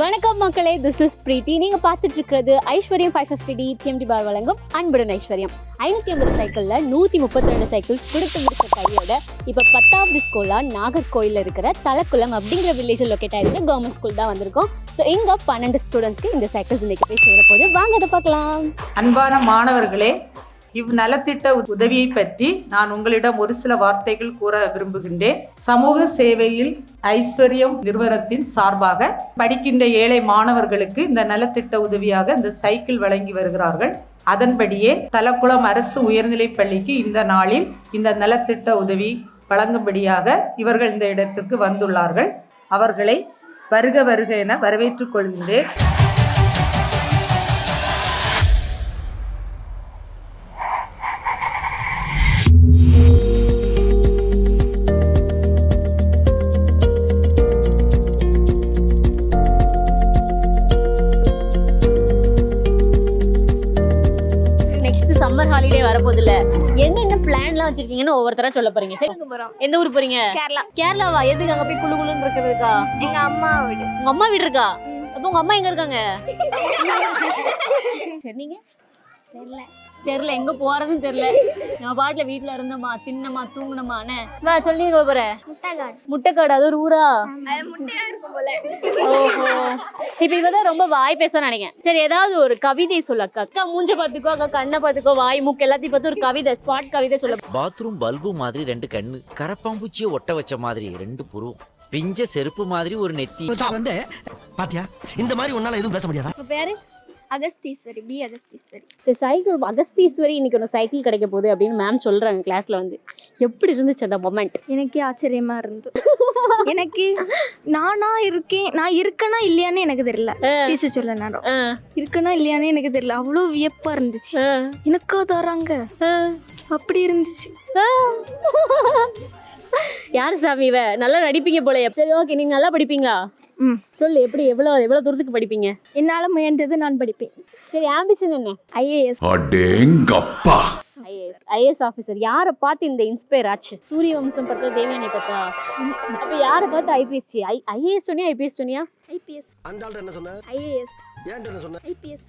வணக்கம் மக்களே, this is பிரீத்தி. நீங்க பார்த்துட்டு இருக்கிறது ஐஸ்வர்யம் 550D TMT பார் வழங்கும் அன்புடன் ஐஸ்வர்யம். 550 சைக்கிள்ல 132 சைக்கிள்ஸ் கொடுத்து முடிச்ச கையோட இப்ப 10வது ஸ்கூலா நாகர்கோயில இருக்கிற தலக்குளம் அப்படிங்கிற வில்லேஜ் லொக்கேட் ஆயிருக்கிற கவர்மெண்ட் ஸ்கூல் தான் வந்திருக்கோம். ஸோ இங்க 12 ஸ்டூடெண்ட்ஸ்க்கு இந்த சைக்கிள்ஸ் இன்னைக்கு போய் சேர போது. வாங்க அதை பார்க்கலாம். அன்பான மாணவர்களே, இவ்நலத்திட்ட உதவியை பற்றி நான் உங்களிடம் ஒரு சில வார்த்தைகள் கூற விரும்புகின்றேன். சமூக சேவையில் ஐஸ்வர்யம் நிறுவனத்தின் சார்பாக படிக்கின்ற ஏழை மாணவர்களுக்கு இந்த நலத்திட்ட உதவியாக இந்த சைக்கிள் வழங்கி வருகிறார்கள். அதன்படியே தலக்குளம் அரசு உயர்நிலைப் பள்ளிக்கு இந்த நாளில் இந்த நலத்திட்ட உதவி வழங்கும்படியாக இவர்கள் இந்த இடத்திற்கு வந்துள்ளார்கள். அவர்களை வருக வருக என வரவேற்றுக் கொள்கின்றேன். சம்மர் ஹாலிடே வரப்போதில்ல, என்னென்ன பிளான்லாம் வச்சிருக்கீங்கன்னு ஒவ்வொருத்தரா சொல்ல போறீங்க. சரி, எந்த ஊர் போறீங்க? கேரளாவா? எதுக்கு? அங்க போய் குளு குளுன்னு இருக்கிறதுக்கா? எங்க அம்மா வீடு. உங்க அம்மா வீடு இருக்கா? அப்ப உங்க அம்மா எங்க இருக்காங்க? நீங்க? தெரியல, எங்க போறதுன்னு தெரியல. நான் பாட்டுல வீட்டுல இருந்தோமா, தின்னமா, தூங்கினமானே சொல்லி போறேன். முட்டைக்காடு, அது ஒரு ஊரா? ஓஹோ, சரி. இவதான் ரொம்ப வாய் பேச நினைக்கிறேன். சரி, ஏதாவது ஒரு கவிதை சொல்ல. அக்கா மூஞ்ச பாத்துக்கோ, அக்கா கண்ணை பாத்துக்கோ, வாய் மூக்கு எல்லாத்தையும் பார்த்து ஒரு கவிதை, ஸ்பாட் கவிதை சொல்ல. பாத்ரூம் பல்பு மாதிரி 2 கண்ணு, கரப்பாம்பூச்சியை ஒட்ட வச்ச மாதிரி 2 புருவம், பிஞ்ச செருப்பு மாதிரி ஒரு நெத்தி. வந்து பாத்தியா, இந்த மாதிரி உன்னால எதுவும் பேச முடியாதா? பேரு அகஸ்தீஸ்வரி, பி அகஸ்தீஸ்வரி. சரி, சைக்கிள் அகஸ்தீஸ்வரி இன்னைக்கு ஒரு சைக்கிள் கிடைக்க போகுது அப்படின்னு மேம் சொல்றாங்க கிளாஸ்ல வந்து. எப்படி இருந்துச்சு அந்த மொமெண்ட்? எனக்கு ஆச்சரியமா இருந்தது. எனக்கு நானா இருக்கேன், நான் இருக்கனா இல்லையான்னு எனக்கு தெரியல. டீச்சர் சொல்ல நேரம் இருக்கனா இல்லையான்னு எனக்கு தெரியல. அவ்வளோ வியப்பா இருந்துச்சு. எனக்கா தராங்க அப்படி இருந்துச்சு. யாரு சாமி இவ? நல்லா நடிப்பீங்க போல. சரி, ஓகே, நீங்க நல்லா படிப்பீங்களா? சொல்லு, எப்படி எவ்வளவு தூரத்துக்கு படிப்பீங்க? என்னால முயன்றது நான் படிப்பேன். சரி, ஆம்பிஷன் என்ன? ஐஏஎஸ். அடேங்கப்பா. IAS officer. யாரை பார்த்து இந்த இன்ஸ்பயர் ஆச்சு? சூரிய வம்சம் படத்துல தேவயானி பார்த்தா? அப்ப யாரை பார்த்து ஐபிஎஸ்? ஐஏஎஸ் சொன்னியா ஐபிஎஸ் சொன்னியா? ஐபிஎஸ். அந்த ஆள்கிட்ட என்ன சொன்ன? ஐஏஎஸ். ஏன்ட்ட என்ன சொன்ன? ஐபிஎஸ்.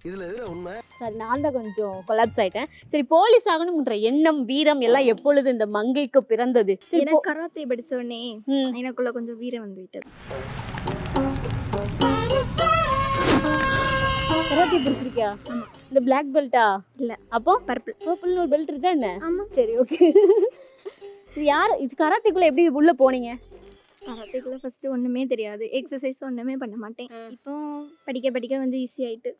இதுல எதுல உண்மை? சரி, நான் தான் கொஞ்சம் கொலாப்ஸ் ஆயிட்டேன். சரி, போலீஸ் ஆகணும்ன்ற எண்ணம், வீரம் எல்லாம் எப்பொழுது இந்த மங்கைக்கு பிறந்தது? எனக்கு கராத்தே படிச்ச உடனே எனக்குள்ள கொஞ்சம் வீரம் வந்து விட்டது. கராத்தே பிடிச்சிருக்கியா? இந்த பிளாக் பெல்ட்டா? இல்ல. அப்போ பர்பிள் ஒரு பெல்ட் இருக்கா என்ன? சரி, ஓகே. இது யார்? இது கராத்தேக்குள்ள எப்படி உள்ள போனீங்க? கராத்தேக்குள்ள ஃபர்ஸ்ட் ஒண்ணுமே தெரியாது, எக்ஸசைஸ் ஒண்ணுமே பண்ண மாட்டேன். இப்போ படிக்க படிக்க கொஞ்சம் ஈஸி ஆயிட்டு.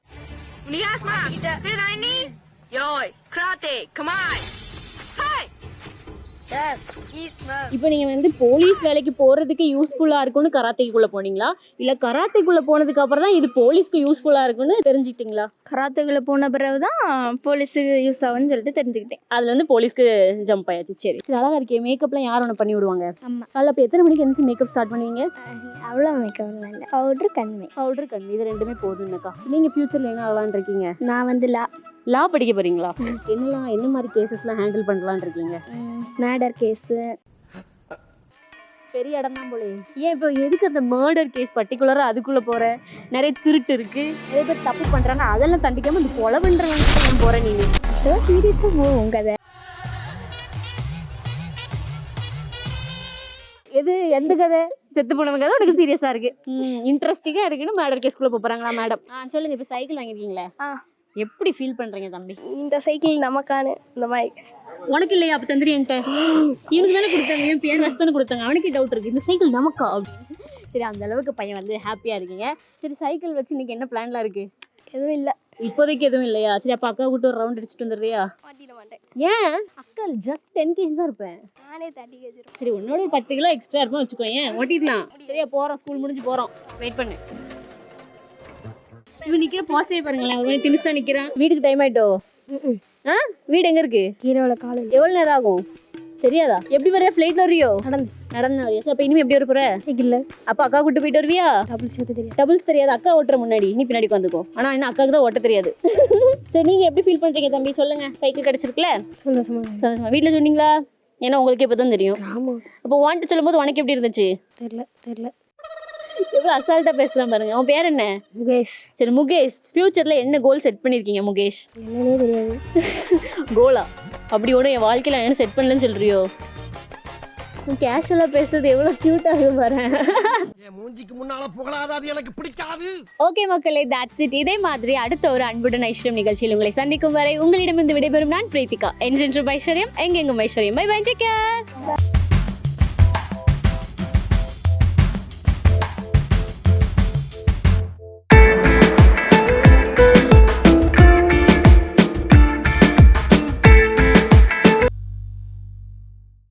இப்போ நீங்க வந்து போலீஸ் வேலைக்கு போறதுக்கு யூஸ்ஃபுல்லா இருக்கும்னு கராத்தேக்குள்ள போனீங்களா, இல்ல கராத்தேக்குள்ள போனதுக்கு அப்புறம் தான் இது போலீஸ்க்கு யூஸ்ஃபுல்லா இருக்கும்னு தெரிஞ்சுக்கிட்டீங்களா? கராத்தேக்குள்ள போன பிறகுதான் போலீஸுக்கு யூஸ் ஆகும்னு சொல்லிட்டு தெரிஞ்சுக்கிட்டேன். அதுல இருந்து போலீஸ்க்கு ஜம்ப் ஆயாச்சு. சரி, அழகா இருக்கே. மேக்கப்லாம் யார் ஒன்று பண்ணி விடுவாங்க? ஆமா. காலைல அப்போ எத்தனை மணிக்கு எழுந்து மேக்கப் ஸ்டார்ட் பண்ணுவீங்க? அவ்வளோ மேக்கப் இல்லை, பவுடர் கண்மை. இது ரெண்டுமே போதும்னாக்கா. நீங்க ஃபியூச்சர்ல என்ன ஆகலான்னு இருக்கீங்க? நான் வந்து லா படிக்க போறீங்களா? என்ன மாதிரி கேசஸ்லாம் ஹேண்டில் பண்ணலான்னு இருக்கீங்க? Murder case. பெரிய இடம் தான் போலே. ஏன் இப்போ எதுக்கு அந்த மர்டர் கேஸ் பர்டிகுலரா அதுக்குள்ள போற? நிறைய திருட்டு இருக்கு, நிறைய பேர் தப்பு பண்றாங்க, அதெல்லாம் தண்டிக்காம இந்த கொலை பண்றவங்க போற. நீங்க சீரியஸா போவோம் கதை. எது? எந்த கதை? செத்து போனவங்க கதை உனக்கு சீரியஸா இருக்கு, இன்ட்ரெஸ்டிங்கா இருக்குன்னு மேடர் கேஸ்க்குள்ள போறாங்களா மேடம்? சொல்லுங்க. இப்போ சைக்கிள் வாங்கிருக்கீங்களே, எப்படி ஃபீல் பண்றீங்க தம்பி? இந்த சைக்கிள் நமக்கான இந்த மாதிரி. உனக்கு இல்லையா? அப்போ தந்திரியன்ட்ட இவனுக்கு தானே கொடுத்தாங்க, என் பேர் வச்சு தானே கொடுத்தாங்க. அவனுக்கே டவுட் இருக்கு, இந்த சைக்கிள் நமக்கா அப்படின்னு. சரி, அந்த அளவுக்கு பையன் வந்து ஹாப்பியா இருக்கீங்க. சரி, சைக்கிள் வச்சு இன்னைக்கு என்ன பிளான்லாம் இருக்கு? எதுவும் இல்லை, இப்போதைக்கு எதுவும் இல்லையா? சரி, அப்போ அக்கா கூட்டு ஒரு ரவுண்ட் அடிச்சுட்டு வந்துடுறியா? மாட்டிட மாட்டேன். ஏன்? அக்கா ஜஸ்ட் 10 kg தான் இருப்பேன். நானே 30 kg. சரி, உன்னோட ஒரு 10 கிலோ எக்ஸ்ட்ரா இருப்போம் வச்சுக்கோ. ஏன் ஓட்டிடலாம். சரியா, போறோம், ஸ்கூல் முடிஞ்சு போறோம். வெயிட் பண்ணு. இவன் நிக்கிற போசையே பாருங்களேன், ஒரு மணி திணிசா நிக்கிறான். வீட்டுக்கு டைம் ஆயிட்டோ? வீடு எங்க இருக்கு? கீரோல காலேஜ். எவ்வளவு நேரம் ஆகும் தெரியாதா? எப்படி வரையா? ஃபிளைட்ல வரையோ? நடந்து வரையா? அப்ப இனிமே எப்படி வர போற? சைக்கிள்ல. அப்ப அக்கா கூட்டு போயிட்டு வருவியா? டபுள்ஸ் தெரியாது, அக்கா ஓட்டுற முன்னாடி நீ பின்னாடி உட்காந்துக்கோ. ஆனா என்ன, அக்காவுக்கு தான் ஓட்ட தெரியாது. சரி, நீங்க எப்படி ஃபீல் பண்றீங்க தம்பி? சொல்லுங்க. சைக்கிள் கிடைச்சிருக்குல்ல? சந்தோஷமா. வீட்டுல சொன்னீங்களா? ஏன்னா உங்களுக்கு இப்பதான் தெரியும். அப்போ வாண்ட்டு சொல்லும் போது உனக்கு எப்படி இருந்துச்சு? தெரியல. எவ்வளவு அசால்ட்டா பேசுறான் பாருங்க. உன் பேர் என்ன? முகேஷ். சரி முகேஷ், ஃபியூச்சர்ல என்ன கோல் செட் பண்ணிருக்கீங்க முகேஷ்? என்னன்னே தெரியாது. கோலா? அப்படி ஒன்றும் என் வாழ்க்கையில என்ன செட் பண்ணலன்னு சொல்றியோ? கேஷுவலா பேசுறது எவ்வளவு கியூட்டா இருக்கு பாரு. என் மூஞ்சிக்கு முன்னால புகழாத, அது எனக்கு பிடிக்காது. ஓகே மக்களே, that's it. இதே மாதிரி அடுத்த ஒரு அன்புடன் ஐஸ்வர்யம் நிகழ்ச்சியில் உங்களை சந்திக்கும் வரை உங்களிடமிருந்து விடைபெறும் நான் பிரீத்திகா. என்றென்றும் ஐஸ்வர்யம், எங்கெங்கும் ஐஸ்வர்யம். Bye bye, take care.